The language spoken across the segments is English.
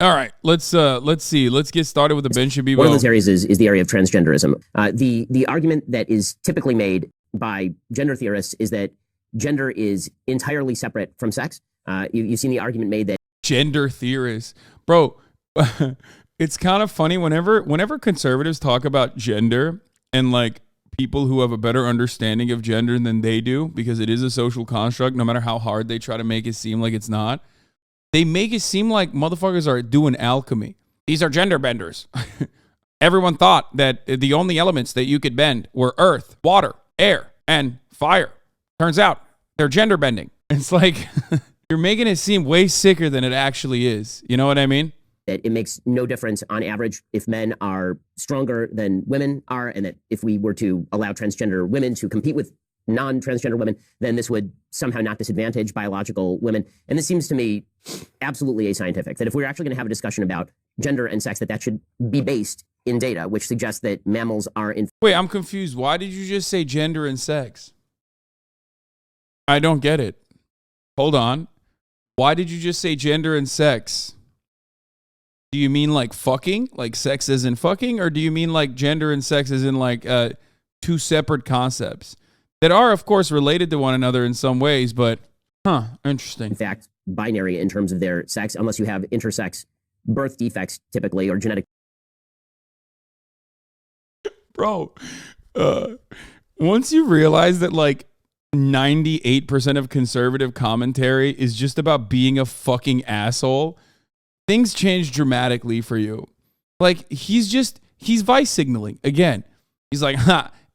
All right, let's see. Let's get started with the Ben Shapiro. One of those areas is the area of transgenderism. The argument that is typically made by gender theorists is that gender is entirely separate from sex. You've seen the argument made that gender theorists, bro. It's kind of funny whenever conservatives talk about gender and like people who have a better understanding of gender than they do, because it is a social construct, no matter how hard they try to make it seem like it's not. They make it seem like motherfuckers are doing alchemy. These are gender benders. Everyone thought that the only elements that you could bend were earth, water, air, and fire. Turns out they're gender bending. It's like you're making it seem way sicker than it actually is. You know what I mean? That it makes no difference on average if men are stronger than women are, and that if we were to allow transgender women to compete with non-transgender women, then this would somehow not disadvantage biological women. And this seems to me absolutely ascientific, that if we're actually going to have a discussion about gender and sex, that should be based in data, which suggests that mammals are in... Wait, I'm confused. Why did you just say gender and sex? I don't get it. Hold on. Why did you just say gender and sex? Do you mean like fucking? Like sex as in fucking? Or do you mean like gender and sex as in like two separate concepts that are, of course, related to one another in some ways, but interesting. In fact, binary in terms of their sex, unless you have intersex birth defects typically, or genetic... Bro, once you realize that like 98% of conservative commentary is just about being a fucking asshole, things change dramatically for you. Like, he's vice signaling again. He's like,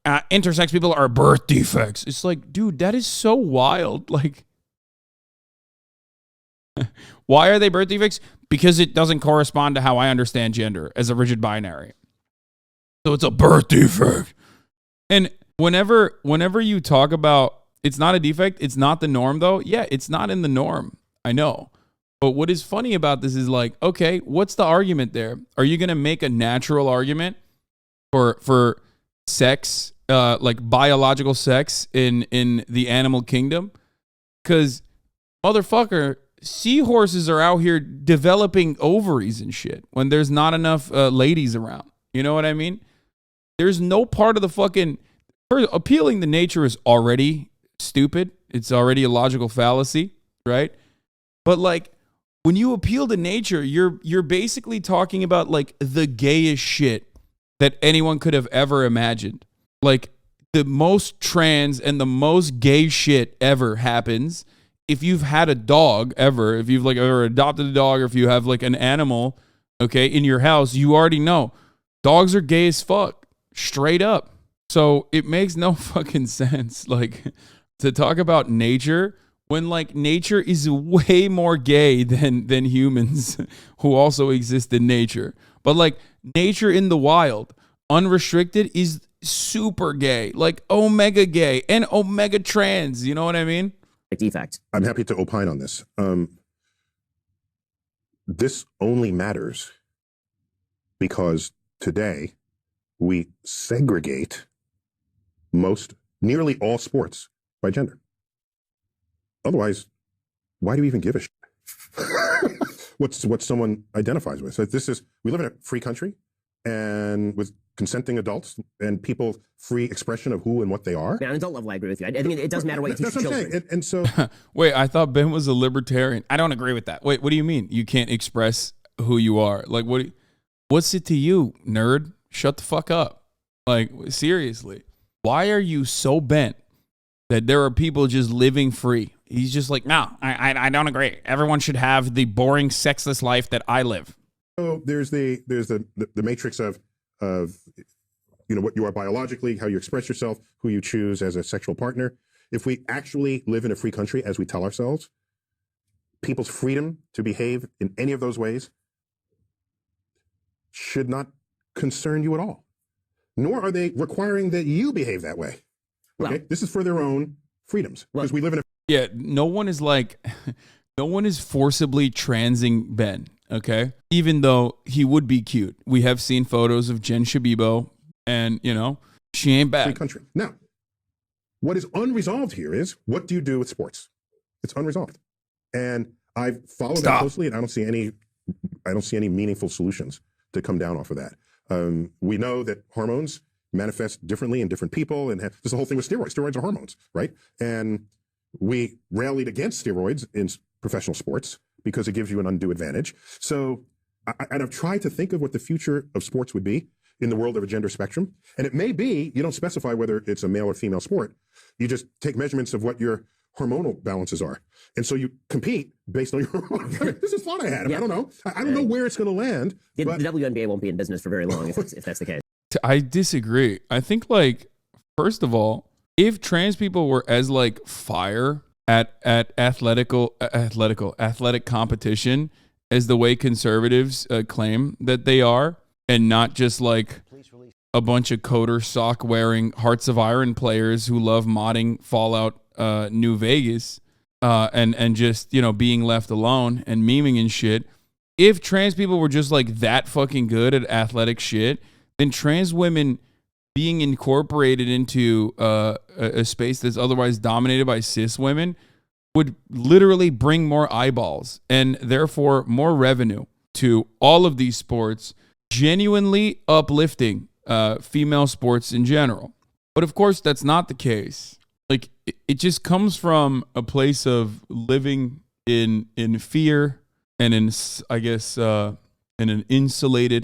intersex people are birth defects. It's like, dude, that is so wild. Like, why are they birth defects? Because it doesn't correspond to how I understand gender as a rigid binary. So it's a birth defect. And whenever you talk about it's not a defect, it's not the norm though. Yeah, it's not in the norm. I know. But what is funny about this is like, okay, what's the argument there? Are you going to make a natural argument for sex, like biological sex in the animal kingdom? Because, motherfucker, seahorses are out here developing ovaries and shit when there's not enough ladies around. You know what I mean? There's no part of the fucking... Appealing to nature is already stupid. It's already a logical fallacy, right? But like, when you appeal to nature, you're basically talking about like the gayest shit that anyone could have ever imagined. Like, the most trans and the most gay shit ever happens if you've had a dog ever, if you've like ever adopted a dog, or if you have like an animal, okay, in your house. You already know dogs are gay as fuck, straight up. So it makes no fucking sense, like, to talk about nature when like nature is way more gay than humans who also exist in nature. But like nature in the wild, unrestricted, is super gay, like omega gay and omega trans. You know what I mean? Defect. I'm happy to opine on this. This only matters because today we segregate nearly all sports by gender. Otherwise, why do you even give a shit what someone identifies with? So we live in a free country, and with consenting adults and people free expression of who and what they are. Yeah, on adult level, I agree with you. I think it does matter what you teach That's what children. I'm saying. And so, wait, I thought Ben was a libertarian. I don't agree with that. Wait, what do you mean? You can't express who you are? Like, what's it to you, nerd? Shut the fuck up. Like, seriously. Why are you so bent that there are people just living free? He's just like, no, I don't agree. Everyone should have the boring, sexless life that I live. so there's the matrix of what you are biologically, how you express yourself, who you choose as a sexual partner. If we actually live in a free country, as we tell ourselves, people's freedom to behave in any of those ways should not concern you at all. Nor are they requiring that you behave that way. Okay, this is for their own freedoms, because we live in a... Yeah, no one is forcibly transing Ben, okay? Even though he would be cute. We have seen photos of Jen Shabibo, and, she ain't bad. Free country. Now, what is unresolved here is, what do you do with sports? It's unresolved. And I've followed that closely, and I don't see any I don't see any meaningful solutions to come down off of that. We know that hormones manifest differently in different people, and there's the whole thing with steroids. Steroids are hormones, right? And we rallied against steroids in professional sports because it gives you an undue advantage. So, and I've tried to think of what the future of sports would be in the world of a gender spectrum. And it may be, you don't specify whether it's a male or female sport. You just take measurements of what your hormonal balances are. And so you compete based on your hormones. This is thought I had. I don't know. I don't know where it's going to land. The WNBA won't be in business for very long if that's the case. I disagree. I think, like, first of all, if trans people were as like fire at athletic competition as the way conservatives claim that they are, and not just like a bunch of coder sock wearing Hearts of Iron players who love modding Fallout New Vegas and just, you know, being left alone and memeing and shit. If trans people were just like that fucking good at athletic shit, then trans women being incorporated into a space that's otherwise dominated by cis women would literally bring more eyeballs and therefore more revenue to all of these sports, genuinely uplifting female sports in general. But of course, that's not the case. Like, it just comes from a place of living in fear and in, I guess, in an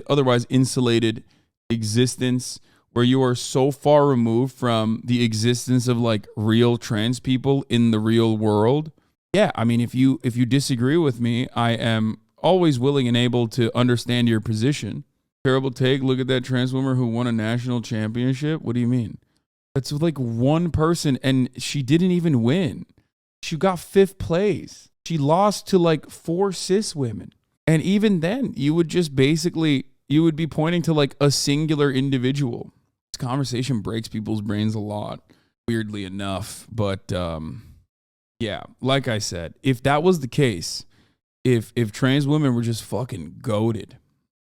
otherwise insulated existence where you are so far removed from the existence of like real trans people in the real world. Yeah, I mean, if you disagree with me, I am always willing and able to understand your position. Terrible take. Look at that trans woman who won a national championship. What do you mean? That's like one person, and she didn't even win. She got 5th place. She lost to like 4 cis women. And even then, you would just basically, you would be pointing to like a singular individual. This conversation breaks people's brains a lot, weirdly enough. But yeah, like I said, if that was the case, if trans women were just fucking goated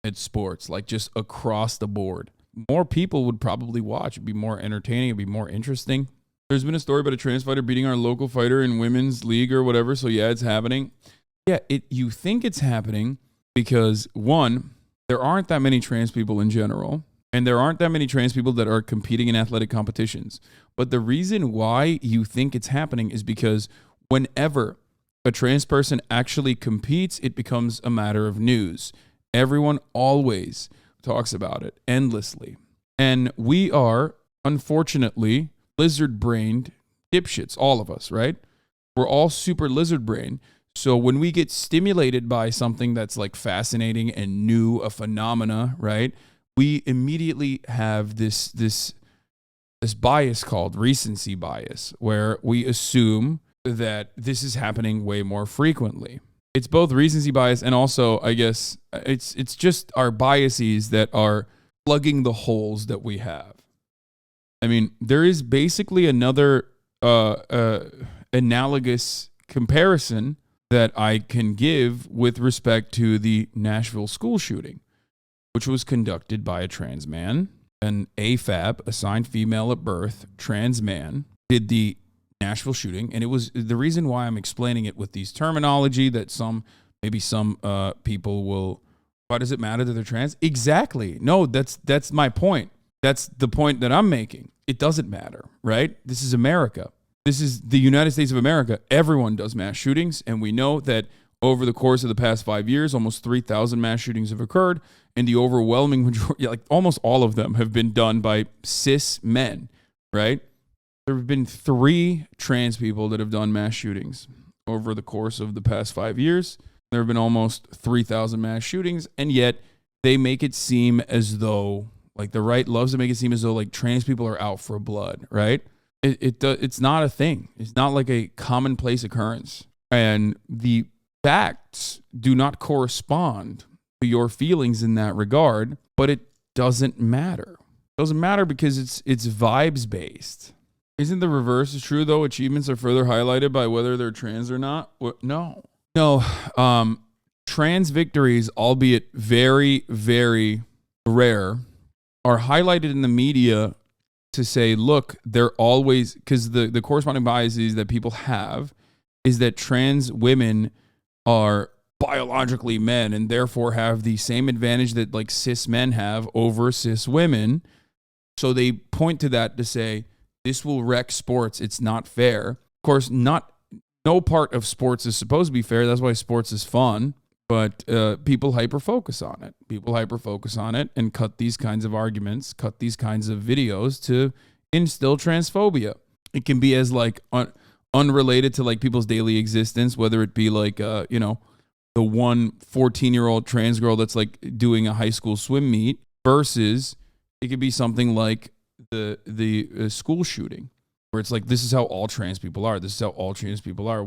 at sports, like just across the board, more people would probably watch. It'd be more entertaining. It'd be more interesting. There's been a story about a trans fighter beating our local fighter in women's league or whatever. So yeah, it's happening. Yeah, you think it's happening because, one, there aren't that many trans people in general, and there aren't that many trans people that are competing in athletic competitions. But the reason why you think it's happening is because whenever a trans person actually competes, it becomes a matter of news. Everyone always talks about it endlessly. And we are, unfortunately, lizard-brained dipshits, all of us, right? We're all super lizard-brained. So when we get stimulated by something that's like fascinating and new, a phenomena, right? We immediately have this bias called recency bias, where we assume that this is happening way more frequently. It's both recency bias and also, I guess, it's just our biases that are plugging the holes that we have. I mean, there is basically another analogous comparison that I can give with respect to the Nashville school shooting, which was conducted by a trans man, an AFAB, assigned female at birth, trans man, did the Nashville shooting. And it was the reason why I'm explaining it with these terminology that maybe some people will, why does it matter that they're trans? Exactly. No, that's my point. That's the point that I'm making. It doesn't matter, right? This is America. This is the United States of America. Everyone does mass shootings. And we know that over the course of the past 5 years, almost 3,000 mass shootings have occurred. And the overwhelming majority, like almost all of them, have been done by cis men, right? There have been 3 trans people that have done mass shootings over the course of the past 5 years. There have been almost 3,000 mass shootings, and yet they make it seem as though, like the right loves to make it seem as though like trans people are out for blood, right? It's not a thing. It's not like a commonplace occurrence. And the facts do not correspond to your feelings in that regard, but it doesn't matter. It doesn't matter because it's vibes based. Isn't the reverse is true, though? Achievements are further highlighted by whether they're trans or not? No. Trans victories, albeit very, very rare, are highlighted in the media to say, look, they're always, because the corresponding biases that people have is that trans women are biologically men and therefore have the same advantage that like cis men have over cis women. So they point to that to say, this will wreck sports. It's not fair. Of course, no part of sports is supposed to be fair. That's why sports is fun. But people hyper-focus on it. People hyper-focus on it and cut these kinds of arguments, cut these kinds of videos to instill transphobia. It can be as like unrelated to like people's daily existence, whether it be like, you know, the one 14-year-old trans girl that's like doing a high school swim meet versus it could be something like the school shooting where it's like, this is how all trans people are. This is how all trans people are.